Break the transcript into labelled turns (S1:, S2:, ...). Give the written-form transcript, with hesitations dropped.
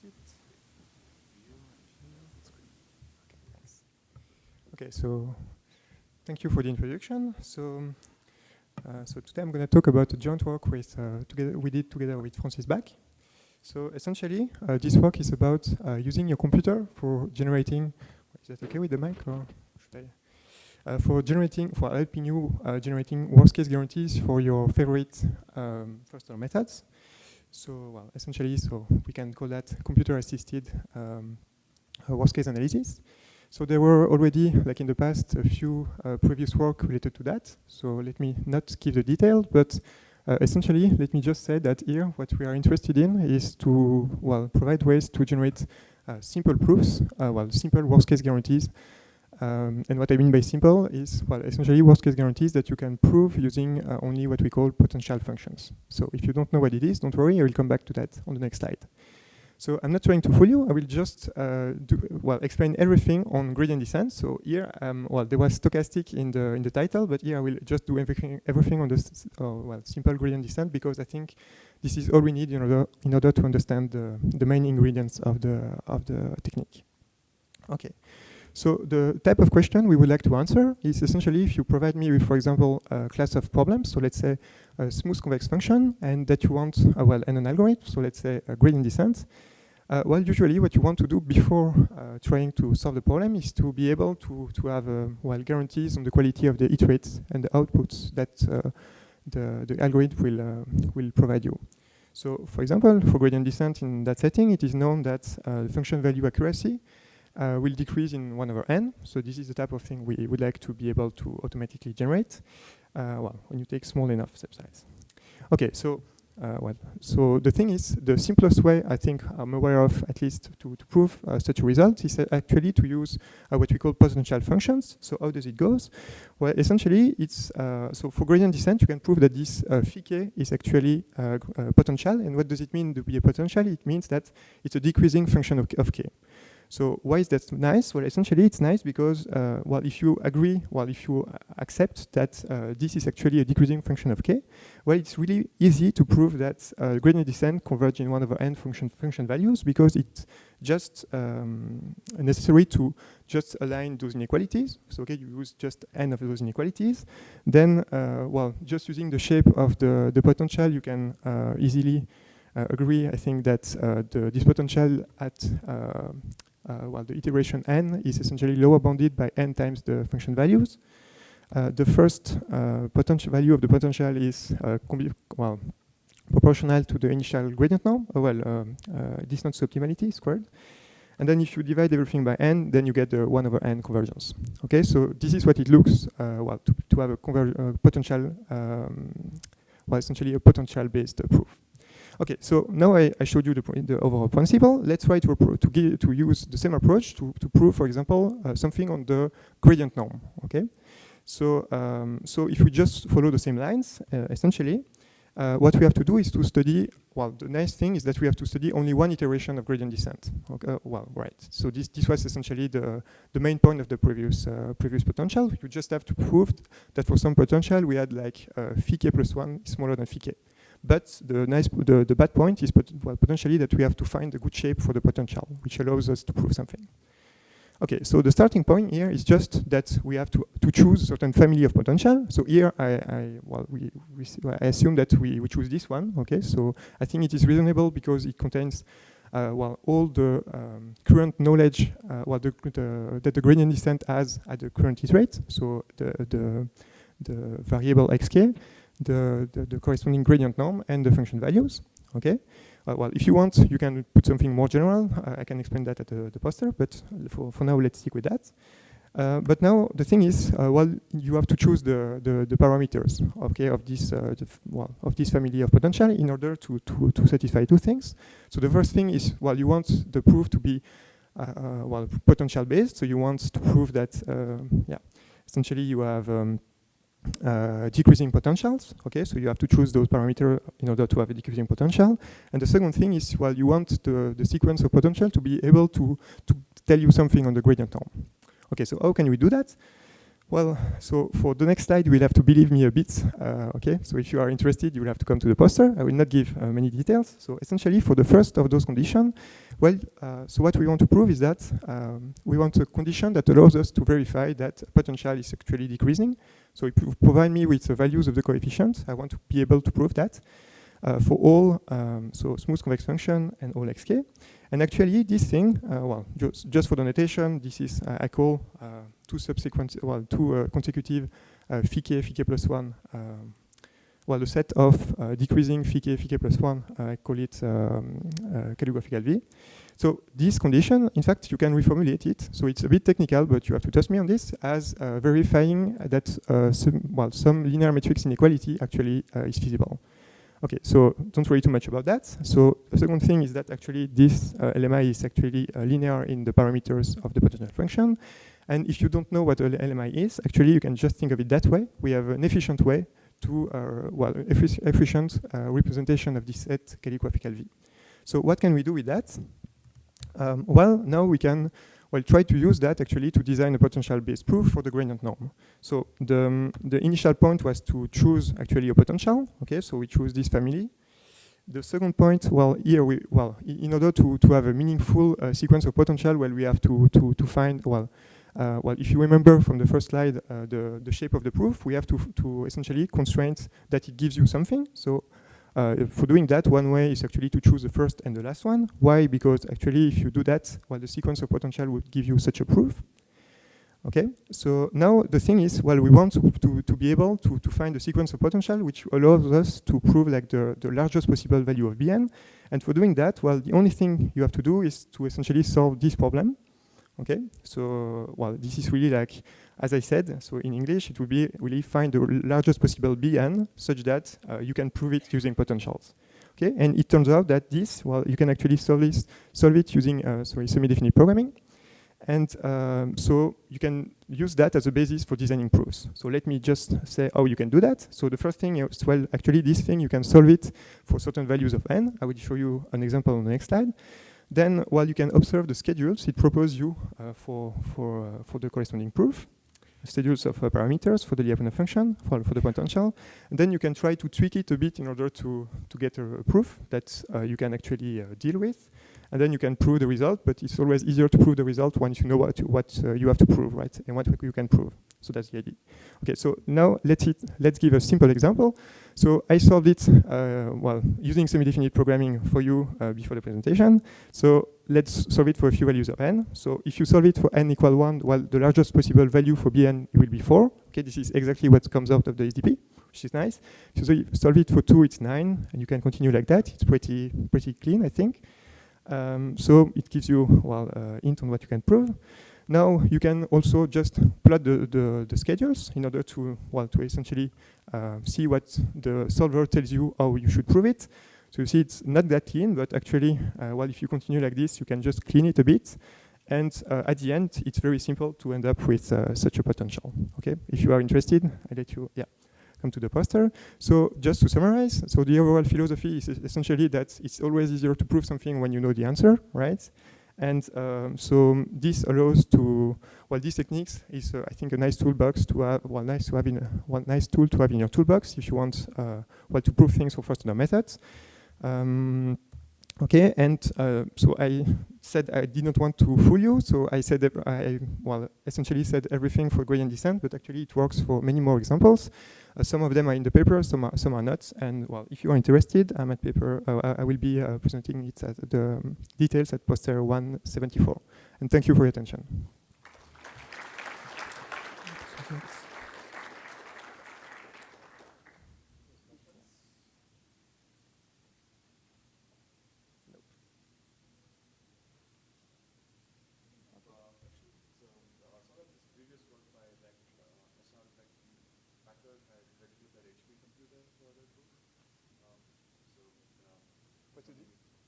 S1: it. Okay, so thank you for the introduction. So today I'm going to talk about a joint work we did together with Francis Bach. So essentially, this work is about using your computer for generating. Is that okay with the mic, or should I? For helping you generating worst-case guarantees for your favorite first-order methods. So, essentially, we can call that computer-assisted worst-case analysis. So there were already, like in the past, a few previous work related to that. So let me not give the details, but essentially, let me just say that here, what we are interested in is to, provide ways to generate simple proofs, simple worst-case guarantees. And what I mean by simple is, essentially worst-case guarantees that you can prove using only what we call potential functions. So if you don't know what it is, don't worry, I will come back to that on the next slide. So I'm not trying to fool you. I will just explain everything on gradient descent. So here, there was stochastic in the title, but here I will just do everything on the simple gradient descent, because I think this is all we need in order to understand the main ingredients of the technique. Okay. So the type of question we would like to answer is essentially if you provide me with, for example, a class of problems, so let's say a smooth convex function, and that you want and an algorithm, so let's say a gradient descent. Usually what you want to do before trying to solve the problem is to be able to have guarantees on the quality of the iterates and the outputs that the algorithm will provide you. So for example, for gradient descent in that setting, it is known that the function value accuracy will decrease in 1/n. So this is the type of thing we would like to be able to automatically generate when you take small enough step size. Okay, so the thing is, the simplest way I think I'm aware of, at least to prove such a result, is actually to use what we call potential functions. So how does it go? Well, essentially, it's so for gradient descent, you can prove that this phi k is actually potential. And what does it mean to be a potential? It means that it's a decreasing function of k. So why is that nice? Well, essentially, it's nice because, if you agree, if you accept that this is actually a decreasing function of k, well, it's really easy to prove that gradient descent converge in 1/n function values, because it's just necessary to just align those inequalities. So, okay, you use just n of those inequalities. Then, just using the shape of the potential, you can easily agree, I think, that this potential at the iteration n is essentially lower bounded by n times the function values. The first potential value of the potential is proportional to the initial gradient norm, distance to optimality squared. And then if you divide everything by n, then you get the 1/n convergence. Okay, so this is what it looks to have a potential, essentially a potential-based proof. Okay, so now I showed you the overall principle. Let's try to use the same approach to prove, for example, something on the gradient norm. Okay, so if we just follow the same lines, essentially, what we have to do is to study. Well, the nice thing is that we have to study only one iteration of gradient descent. Okay, right. So this was essentially the main point of the previous potential. You just have to prove that for some potential we had like phi k plus 1 is smaller than phi k. But the bad point is potentially that we have to find a good shape for the potential, which allows us to prove something. Okay, so the starting point here is just that we have to choose a certain family of potential. So here I assume that we choose this one. Okay, so I think it is reasonable because it contains all the current knowledge that the gradient descent has at the current iterate. So the variable xk. The corresponding gradient norm and the function values. Okay. If you want, you can put something more general. I can explain that at the poster, but for now, let's stick with that. But now the thing is, you have to choose the parameters, okay, of this family of potential in order to satisfy two things. So the first thing is, you want the proof to be potential based. So you want to prove that, essentially you have decreasing potentials. Okay, so you have to choose those parameters in order to have a decreasing potential. And the second thing is, you want the sequence of potential to be able to tell you something on the gradient norm. Okay, so how can we do that? Well, so for the next slide, you will have to believe me a bit, okay? So if you are interested, you will have to come to the poster. I will not give many details. So essentially, for the first of those conditions, well, so what we want to prove is that we want a condition that allows us to verify that potential is actually decreasing. So if you provide me with the values of the coefficients, I want to be able to prove that for all, so smooth convex function and all xk. And actually, this thing, well, just for the notation, this is, I call two subsequent, well, two consecutive phi k plus 1, well, the set of decreasing phi k plus 1, I call it calligraphical V. So this condition, in fact, you can reformulate it. So it's a bit technical, but you have to trust me on this, as verifying that some linear matrix inequality actually is feasible. Okay, so don't worry too much about that. So the second thing is that actually this LMI is actually linear in the parameters of the potential function. And if you don't know what a LMI is, actually you can just think of it that way. We have an efficient way to, efficient representation of this set calligraphical V. So what can we do with that? Well, now we can try to use that actually to design a potential-based proof for the gradient norm. So the initial point was to choose actually a potential. Okay, so we choose this family. The second point, well, here in order to have a meaningful sequence of potential, well, we have to find, if you remember from the first slide, the shape of the proof, we have to essentially constrain that it gives you something. So for doing that, one way is actually to choose the first and the last one. Why? Because actually, if you do that, well, the sequence of potential would give you such a proof. Okay, so now the thing is, well, we want to be able to find a sequence of potential which allows us to prove like the largest possible value of Bn. And for doing that, well, the only thing you have to do is to essentially solve this problem. Okay, so, well, this is really like, as I said, so in English, it would be really find the largest possible Bn such that you can prove it using potentials. Okay, and it turns out that this, well, you can actually solve it using, semi-definite programming. And so you can use that as a basis for designing proofs. So let me just say how you can do that. So the first thing is, well, actually this thing, you can solve it for certain values of n. I will show you an example on the next slide. Then, while you can observe the schedules it proposes you for the corresponding proof, schedules of parameters for the Lyapunov function, for the potential. And then you can try to tweak it a bit in order to get a proof that you can actually deal with. And then you can prove the result, but it's always easier to prove the result once you know what you have to prove, right? And what you can prove. So that's the idea. Okay, so now let's give a simple example. So I solved it, using semi-definite programming for you before the presentation. So let's solve it for a few values of n. So if you solve it for n equal 1, well, the largest possible value for Bn will be 4. Okay, this is exactly what comes out of the SDP, which is nice. So you solve it for 2, it's 9, and you can continue like that. It's pretty clean, I think. So it gives you, hint on what you can prove. Now you can also just plot the schedules in order to essentially see what the solver tells you how you should prove it. So you see it's not that clean, but actually, if you continue like this, you can just clean it a bit. And at the end, it's very simple to end up with such a potential. Okay, if you are interested, I'll let you, come to the poster. So just to summarize, so the overall philosophy is essentially that it's always easier to prove something when you know the answer, right? And so this allows to, these techniques is I think a nice toolbox to have, nice tool to have in your toolbox if you want, to prove things for first order methods. Okay, and so I said I did not want to fool you, so I said that I essentially said everything for gradient descent, but actually it works for many more examples. Some of them are in the paper, some are not. And if you are interested, I'm at paper. I will be presenting it at the details at poster 174. And thank you for your attention. What to do?